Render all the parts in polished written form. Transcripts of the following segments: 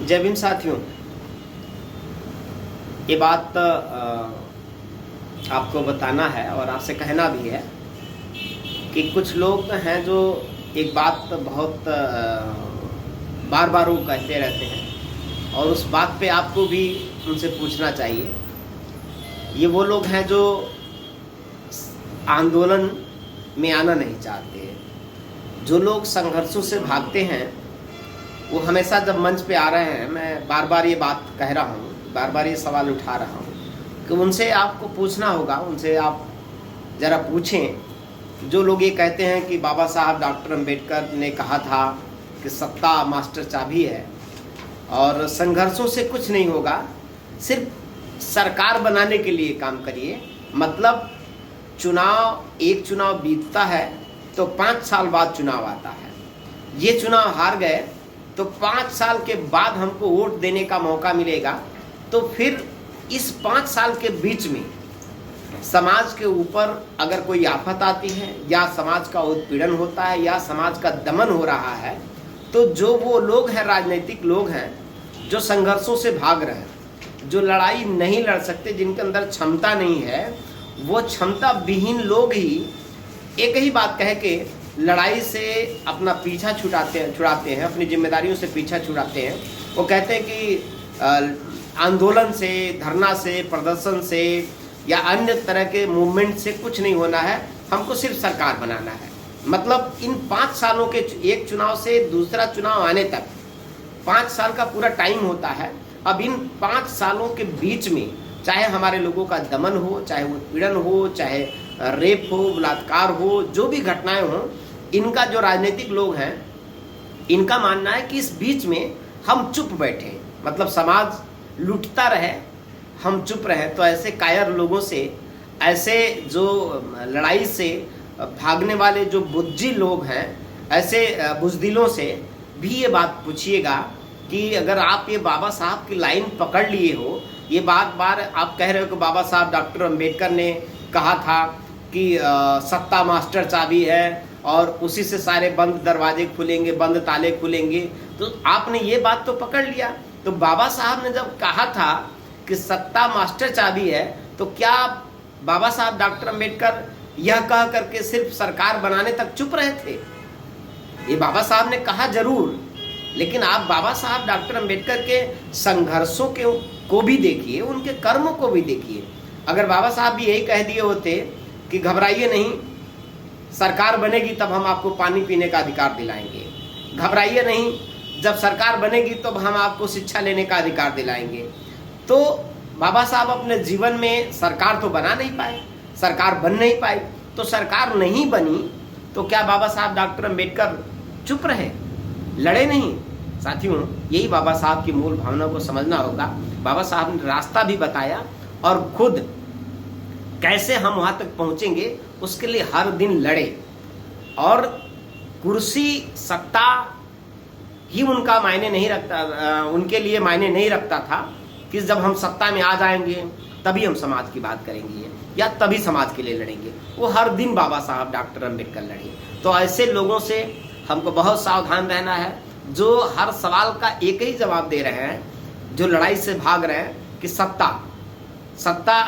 जय भीम साथियों, ये बात आपको बताना है और आपसे कहना भी है कि कुछ लोग हैं जो एक बात बहुत बार बार वो कहते रहते हैं और उस बात पे आपको भी उनसे पूछना चाहिए। ये वो लोग हैं जो आंदोलन में आना नहीं चाहते। जो लोग संघर्षों से भागते हैं वो हमेशा जब मंच पे आ रहे हैं, मैं बार बार ये बात कह रहा हूँ, बार बार ये सवाल उठा रहा हूँ कि उनसे आपको पूछना होगा, उनसे आप ज़रा पूछें। जो लोग ये कहते हैं कि बाबा साहब डॉक्टर अंबेडकर ने कहा था कि सत्ता मास्टर चाबी है और संघर्षों से कुछ नहीं होगा, सिर्फ सरकार बनाने के लिए काम करिए। मतलब एक चुनाव बीतता है तो 5 साल बाद चुनाव आता है। ये चुनाव हार गए तो 5 साल के बाद हमको वोट देने का मौका मिलेगा। तो फिर इस 5 साल के बीच में समाज के ऊपर अगर कोई आफत आती है या समाज का उत्पीड़न होता है या समाज का दमन हो रहा है, तो जो वो लोग हैं, राजनीतिक लोग हैं जो संघर्षों से भाग रहे हैं, जो लड़ाई नहीं लड़ सकते, जिनके अंदर क्षमता नहीं है, वो क्षमता विहीन लोग ही एक ही बात कह के लड़ाई से अपना पीछा छुड़ाते हैं, अपनी जिम्मेदारियों से पीछा छुड़ाते हैं। वो कहते हैं कि आंदोलन से, धरना से, प्रदर्शन से या अन्य तरह के मूवमेंट से कुछ नहीं होना है, हमको सिर्फ सरकार बनाना है। मतलब इन 5 सालों के एक चुनाव से दूसरा चुनाव आने तक 5 साल का पूरा टाइम होता है। अब इन 5 सालों के बीच में चाहे हमारे लोगों का दमन हो, चाहे उत्पीड़न हो, चाहे रेप हो, बलात्कार हो, जो भी घटनाएं हो, इनका जो राजनीतिक लोग हैं, इनका मानना है कि इस बीच में हम चुप बैठे, मतलब समाज लूटता रहे, हम चुप रहे। तो ऐसे कायर लोगों से, ऐसे जो लड़ाई से भागने वाले जो बुज्जी लोग हैं, ऐसे बुजदिलों से भी ये बात पूछिएगा कि अगर आप ये बाबा साहब की लाइन पकड़ लिए हो, ये बार बार आप कह रहे हो कि बाबा साहब डॉक्टर अंबेडकर ने कहा था कि सत्ता मास्टर चाबी है और उसी से सारे बंद दरवाजे खुलेंगे, बंद ताले खुलेंगे, तो आपने ये बात तो पकड़ लिया। तो बाबा साहब ने जब कहा था कि सत्ता मास्टर चाबी है, तो क्या बाबा साहब डॉक्टर अंबेडकर यह कह करके सिर्फ सरकार बनाने तक चुप रहे थे? ये बाबा साहब ने कहा जरूर, लेकिन आप बाबा साहब डॉक्टर अंबेडकर के संघर्षों को भी देखिए, उनके कर्मों को भी देखिए। अगर बाबा साहब भी यही कह दिए होते कि घबराइए नहीं, सरकार बनेगी तब हम आपको पानी पीने का अधिकार दिलाएंगे, घबराइए नहीं, जब सरकार बनेगी तब हम आपको शिक्षा लेने का अधिकार दिलाएंगे, तो बाबा साहब अपने जीवन में सरकार तो बना नहीं पाए, सरकार बन नहीं पाई। तो सरकार नहीं बनी तो क्या बाबा साहब डॉक्टर अंबेडकर चुप रहे, लड़े नहीं? साथियों, यही बाबा साहब की मूल भावना को समझना होगा। बाबा साहब ने रास्ता भी बताया और खुद कैसे हम वहां तक पहुंचेंगे उसके लिए हर दिन लड़े। और कुर्सी, सत्ता ही उनका मायने नहीं रखता, उनके लिए मायने नहीं रखता था कि जब हम सत्ता में आ जाएंगे तभी हम समाज की बात करेंगे या तभी समाज के लिए लड़ेंगे। वो हर दिन बाबा साहब डॉक्टर अंबेडकर लड़े। तो ऐसे लोगों से हमको बहुत सावधान रहना है, जो हर सवाल का एक ही जवाब दे रहे हैं, जो लड़ाई से भाग रहे हैं कि सत्ता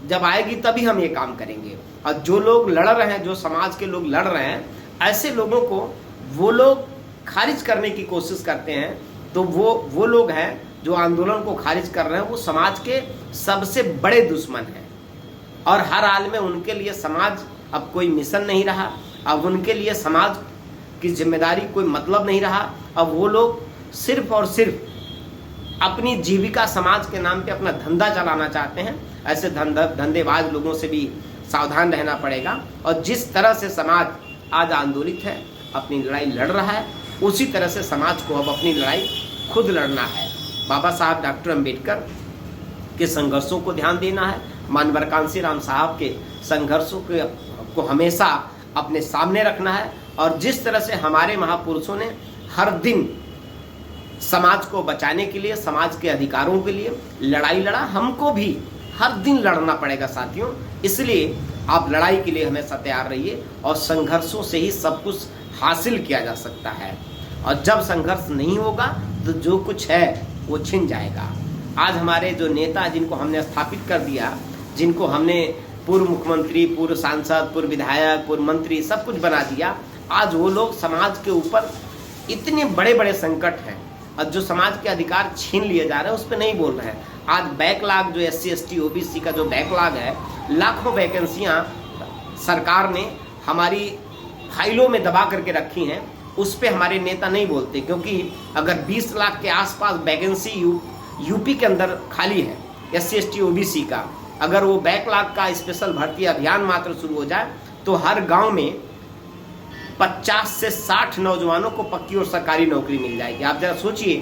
जब आएगी तभी हम ये काम करेंगे। और जो लोग लड़ रहे हैं, जो समाज के लोग लड़ रहे हैं, ऐसे लोगों को वो लोग खारिज करने की कोशिश करते हैं। तो वो लोग हैं जो आंदोलन को खारिज कर रहे हैं, वो समाज के सबसे बड़े दुश्मन हैं। और हर हाल में उनके लिए समाज अब कोई मिशन नहीं रहा, अब उनके लिए समाज की जिम्मेदारी कोई मतलब नहीं रहा। अब वो लोग सिर्फ और सिर्फ अपनी जीविका समाज के नाम पे अपना धंधा चलाना चाहते हैं। ऐसे धंधेबाज लोगों से भी सावधान रहना पड़ेगा। और जिस तरह से समाज आज आंदोलित है, अपनी लड़ाई लड़ रहा है, उसी तरह से समाज को अब अपनी लड़ाई खुद लड़ना है। बाबा साहब डॉक्टर अंबेडकर के संघर्षों को ध्यान देना है, मानवर कांशीराम साहब के संघर्षों को हमेशा अपने सामने रखना है। और जिस तरह से हमारे महापुरुषों ने हर दिन समाज को बचाने के लिए, समाज के अधिकारों के लिए लड़ाई लड़ा, हमको भी हर दिन लड़ना पड़ेगा साथियों। इसलिए आप लड़ाई के लिए हमेशा तैयार रहिए और संघर्षों से ही सब कुछ हासिल किया जा सकता है। और जब संघर्ष नहीं होगा तो जो कुछ है वो छिन जाएगा। आज हमारे जो नेता जिनको हमने स्थापित कर दिया, जिनको हमने पूर्व मुख्यमंत्री, पूर्व सांसद, पूर्व विधायक, पूर्व मंत्री सब कुछ बना दिया, आज वो लोग समाज के ऊपर इतने बड़े बड़े संकट हैं और जो समाज के अधिकार छीन लिए जा रहे हैं उस पर नहीं बोल रहे हैं। आज बैकलॉग जो SC ST OBC का जो बैकलॉग है, लाखों वैकेंसियां सरकार ने हमारी फाइलों में दबा करके रखी हैं, उस पर हमारे नेता नहीं बोलते। क्योंकि अगर 20 लाख के आसपास वैकेंसी यूपी के अंदर खाली है SC ST OBC का, अगर वो बैकलॉग का स्पेशल भर्ती अभियान मात्र शुरू हो जाए तो हर गांव में 50 से 60 नौजवानों को पक्की और सरकारी नौकरी मिल जाएगी। आप जरा सोचिए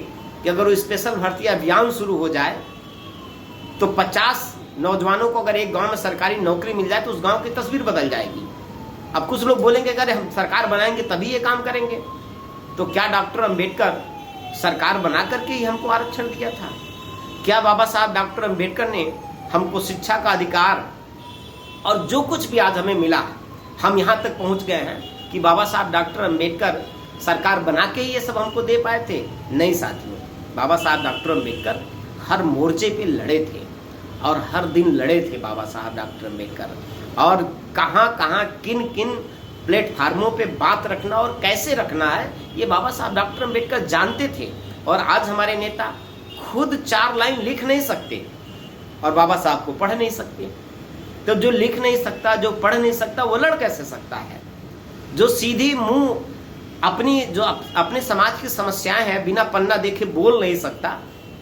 कि अगर वो स्पेशल भर्ती अभियान शुरू हो जाए तो 50 नौजवानों को अगर एक गांव में सरकारी नौकरी मिल जाए तो उस गांव की तस्वीर बदल जाएगी। अब कुछ लोग बोलेंगे अगर हम सरकार बनाएंगे तभी ये काम करेंगे, तो क्या डॉक्टर अंबेडकर सरकार बना करके ही हमको आरक्षण दिया था? क्या बाबा साहब डॉक्टर अंबेडकर ने हमको शिक्षा का अधिकार और जो कुछ भी आज हमें मिला, हम यहाँ तक पहुँच गए हैं कि बाबा साहब डॉक्टर अंबेडकर सरकार बना के ही ये सब हमको दे पाए थे? नहीं साथियों, बाबा साहब डॉक्टर अंबेडकर हर मोर्चे पे लड़े थे और हर दिन लड़े थे बाबा साहब डॉक्टर अंबेडकर, और कहाँ कहाँ किन किन प्लेटफार्मों पे बात रखना और कैसे रखना है ये बाबा साहब डॉक्टर अंबेडकर जानते थे। और आज हमारे नेता खुद 4 लाइन लिख नहीं सकते और बाबा साहब को पढ़ नहीं सकते। तो जो लिख नहीं सकता, जो पढ़ नहीं सकता, वो लड़ कैसे सकता है? जो सीधी मुंह अपने समाज की समस्याएं हैं बिना पन्ना देखे बोल नहीं सकता,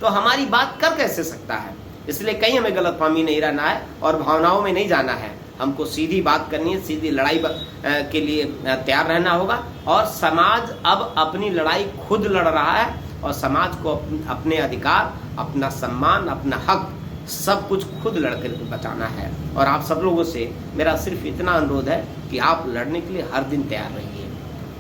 तो हमारी बात कर कैसे सकता है? इसलिए कहीं हमें गलतफहमी नहीं रहना है और भावनाओं में नहीं जाना है। हमको सीधी बात करनी है, सीधी लड़ाई के लिए तैयार रहना होगा। और समाज अब अपनी लड़ाई खुद लड़ रहा है और समाज को अपने अधिकार, अपना सम्मान, अपना हक सब कुछ खुद लड़कर बचाना है। और आप सब लोगों से मेरा सिर्फ इतना अनुरोध है कि आप लड़ने के लिए हर दिन तैयार रहिए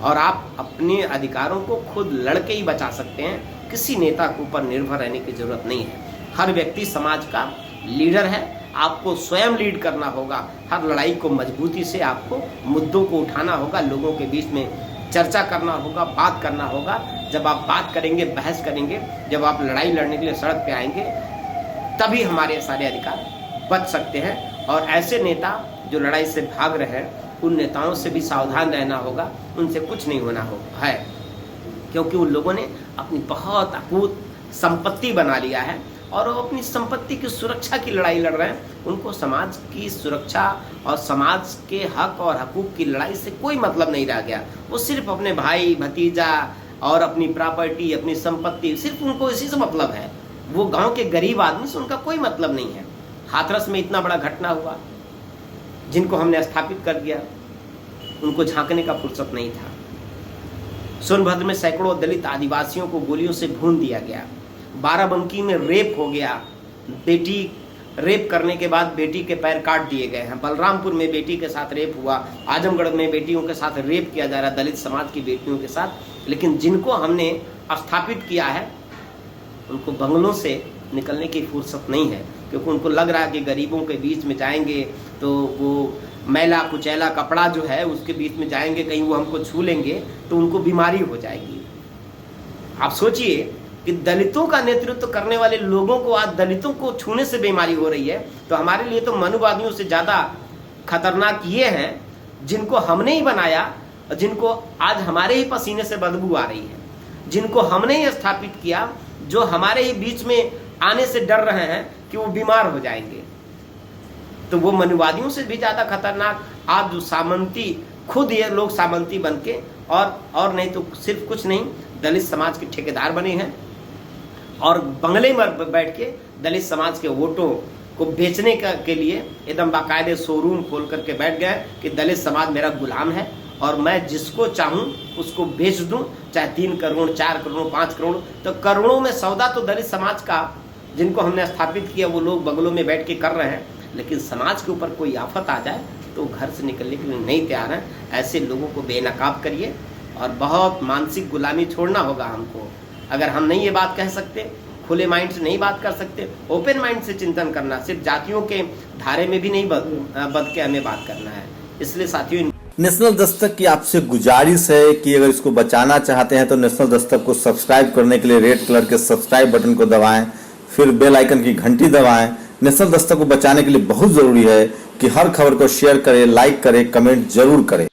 और आप अपने अधिकारों को खुद लड़के ही बचा सकते हैं। किसी नेता के ऊपर निर्भर रहने की जरूरत नहीं है। हर व्यक्ति समाज का लीडर है, आपको स्वयं लीड करना होगा। हर लड़ाई को मजबूती से आपको मुद्दों को उठाना होगा, लोगों के बीच में चर्चा करना होगा, बात करना होगा। जब आप बात करेंगे, बहस करेंगे, जब आप लड़ाई लड़ने के लिए सड़क पे आएंगे, तभी हमारे सारे अधिकार बच सकते हैं। और ऐसे नेता जो लड़ाई से भाग रहे हैं, उन नेताओं से भी सावधान रहना होगा, उनसे कुछ नहीं होना है, क्योंकि उन लोगों ने अपनी बहुत अकूत संपत्ति बना लिया है और वो अपनी संपत्ति की सुरक्षा की लड़ाई लड़ रहे हैं। उनको समाज की सुरक्षा और समाज के हक और हकूक की लड़ाई से कोई मतलब नहीं रह गया। वो सिर्फ अपने भाई भतीजा और अपनी प्रॉपर्टी, अपनी संपत्ति, सिर्फ उनको इसी से मतलब है। वो गांव के गरीब आदमी से उनका कोई मतलब नहीं है। हाथरस में इतना बड़ा घटना हुआ, जिनको हमने स्थापित कर दिया, उनको झांकने का फुर्सत नहीं था। सोनभद्र में सैकड़ों दलित आदिवासियों को गोलियों से भून दिया गया। बाराबंकी में रेप हो गया, बेटी रेप करने के बाद बेटी के पैर काट दिए गए हैं। बलरामपुर में बेटी के साथ रेप हुआ, आजमगढ़ में बेटियों के साथ रेप किया जा रहा है, दलित समाज की बेटियों के साथ। लेकिन जिनको हमने स्थापित किया है उनको बंगलों से निकलने की फुर्सत नहीं है, क्योंकि उनको लग रहा है कि गरीबों के बीच में जाएंगे तो वो मैला कुचैला कपड़ा जो है उसके बीच में जाएंगे, कहीं वो हमको छू लेंगे तो उनको बीमारी हो जाएगी। आप सोचिए कि दलितों का नेतृत्व करने वाले लोगों को आज दलितों को छूने से बीमारी हो रही है, तो हमारे लिए तो मनुवादियों से ज़्यादा खतरनाक ये हैं जिनको हमने ही बनाया और जिनको आज हमारे ही पसीने से बदबू आ रही है, जिनको हमने ही स्थापित किया, जो हमारे ही बीच में आने से डर रहे हैं कि वो बीमार हो जाएंगे। तो वो मनुवादियों से भी ज़्यादा खतरनाक आज जो सामंती, खुद ये लोग सामंती बन के और नहीं तो सिर्फ कुछ नहीं, दलित समाज के ठेकेदार बने हैं और बंगले में बैठ के दलित समाज के वोटों को बेचने के लिए एकदम बाकायदे शोरूम खोल करके बैठ गए कि दलित समाज मेरा गुलाम है और मैं जिसको चाहूँ उसको बेच दूँ, चाहे 3 करोड़, 4 करोड़, 5 करोड़। तो करोड़ों में सौदा तो दलित समाज का, जिनको हमने स्थापित किया, वो लोग बंगलों में बैठ के कर रहे हैं। लेकिन समाज के ऊपर कोई आफत आ जाए तो घर से निकलने के लिए नहीं तैयार हैं। ऐसे लोगों को बेनकाब करिए और बहुत मानसिक गुलामी छोड़ना होगा हमको। अगर हम नहीं ये बात कह सकते, खुले माइंड से नहीं बात कर सकते, ओपन माइंड से चिंतन करना, सिर्फ जातियों के धारे में भी नहीं बद के हमें बात करना है। इसलिए साथियों नेशनल दस्तक की आपसे गुजारिश है कि अगर इसको बचाना चाहते हैं तो नेशनल दस्तक को सब्सक्राइब करने के लिए रेड कलर के सब्सक्राइब बटन को दबाएं, फिर बेल आइकन की घंटी दबाएं। नेशनल दस्तक को बचाने के लिए बहुत जरूरी है कि हर खबर को शेयर करें, लाइक करें, कमेंट जरूर करें।